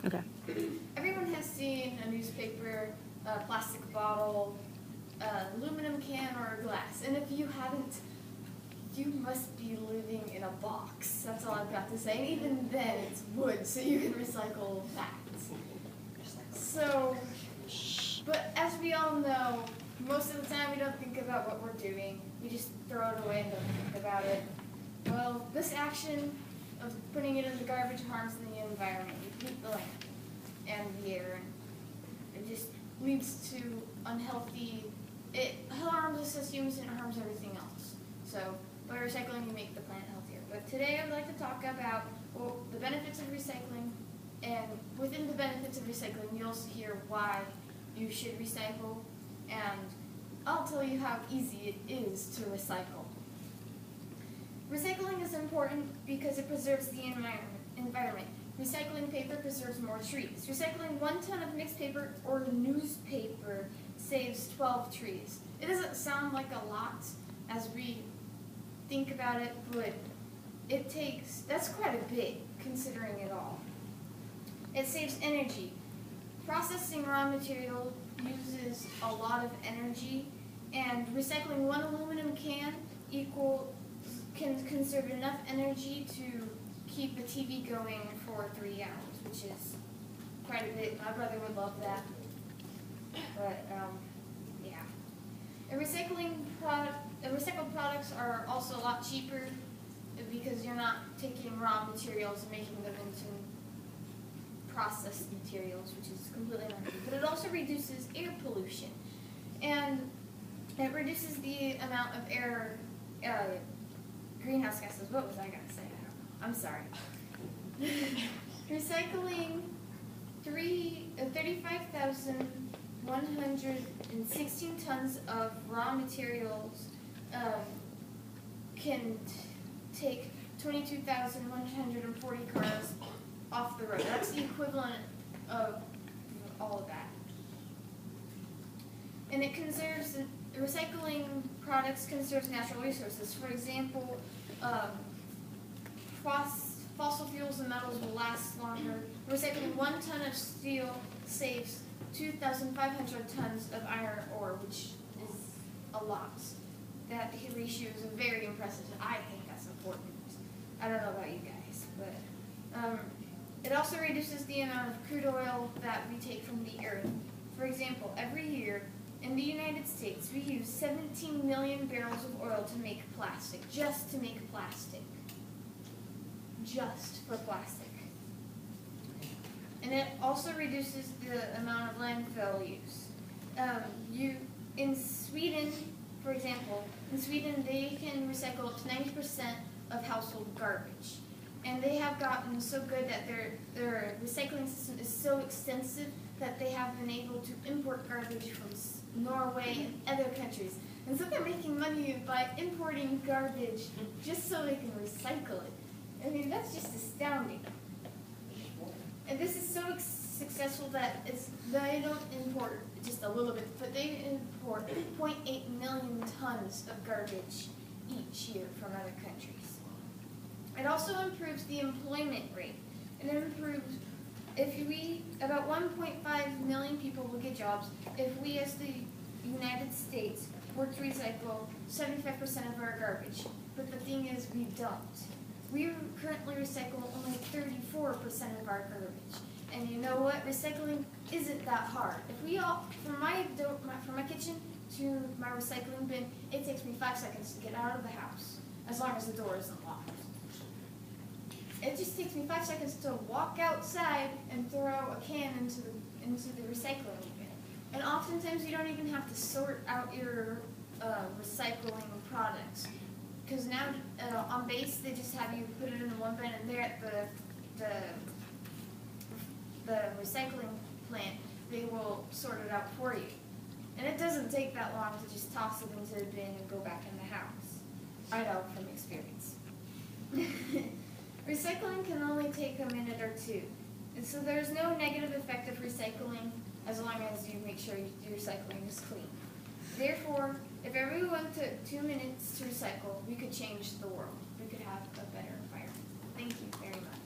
Okay. Everyone has seen a newspaper, a plastic bottle, aluminum can, or a glass. And if you haven't, you must be living in a box. That's all I've got to say. And even then, it's wood, so you can recycle that. So, but as we all know, most of the time we don't think about what we're doing. We just throw it away and don't think about it. Well, this action of putting it in the garbage harms the environment. You pollute the land and the air, and it just leads to unhealthy, it harms us as humans and it harms everything else. So by recycling, you make the planet healthier. But today I'd like to talk about the benefits of recycling, and within the benefits of recycling, you'll hear why you should recycle, and I'll tell you how easy it is to recycle. Recycling is important because it preserves the environment. Recycling paper preserves more trees. Recycling 1 ton of mixed paper or newspaper saves 12 trees. It doesn't sound like a lot as we think about it, but that's quite a bit considering it all. It saves energy. Processing raw material uses a lot of energy, and recycling 1 aluminum can can conserve enough energy to keep a TV going for 3 hours, which is quite a bit. My brother would love that. But yeah. Recycled products are also a lot cheaper because you're not taking raw materials and making them into processed materials, which is completely not good. But it also reduces air pollution, and it reduces the amount of air, greenhouse gases. What was I going to say? I don't know. I'm sorry. Recycling 35,116 tons of raw materials can take 22,140 cars off the road. That's the equivalent of all of that. And recycling products conserves natural resources. For example, fossil fuels and metals will last longer. Recycling 1 ton of steel saves 2,500 tons of iron ore, which is a lot. That ratio is very impressive. I think that's important. I don't know about you guys, but it also reduces the amount of crude oil that we take from the earth. For example, every year in the United States, we use 17 million barrels of oil to make plastic, just to make plastic. Just for plastic. And it also reduces the amount of landfill use. In Sweden, for example, they can recycle up to 90% of household garbage. And they have gotten so good that their recycling system is so extensive that they have been able to import garbage from Norway and other countries. And so they're making money by importing garbage just so they can recycle it. I mean, that's just astounding. And this is so successful that they don't import just a little bit, but they import 0.8 million tons of garbage each year from other countries. It also improves the employment rate. It improves, about 1.5 million people will get jobs if we as the United States were to recycle 75% of our garbage. But the thing is, we don't. We currently recycle only 34% of our garbage. And you know what? Recycling isn't that hard. If we all, from my kitchen to my recycling bin, it takes me 5 seconds to get out of the house, as long as the door isn't locked. It just takes me 5 seconds to walk outside and throw a can into the recycling bin. And oftentimes you don't even have to sort out your recycling products. Because now on base they just have you put it in one bin, and there at the recycling plant they will sort it out for you. And it doesn't take that long to just toss it into the bin and go back in the house. I know from experience. Recycling can only take a minute or 2. And so there's no negative effect of recycling as long as you make sure your recycling is clean. Therefore, if everyone took 2 minutes to recycle, we could change the world. We could have a better environment. Thank you very much.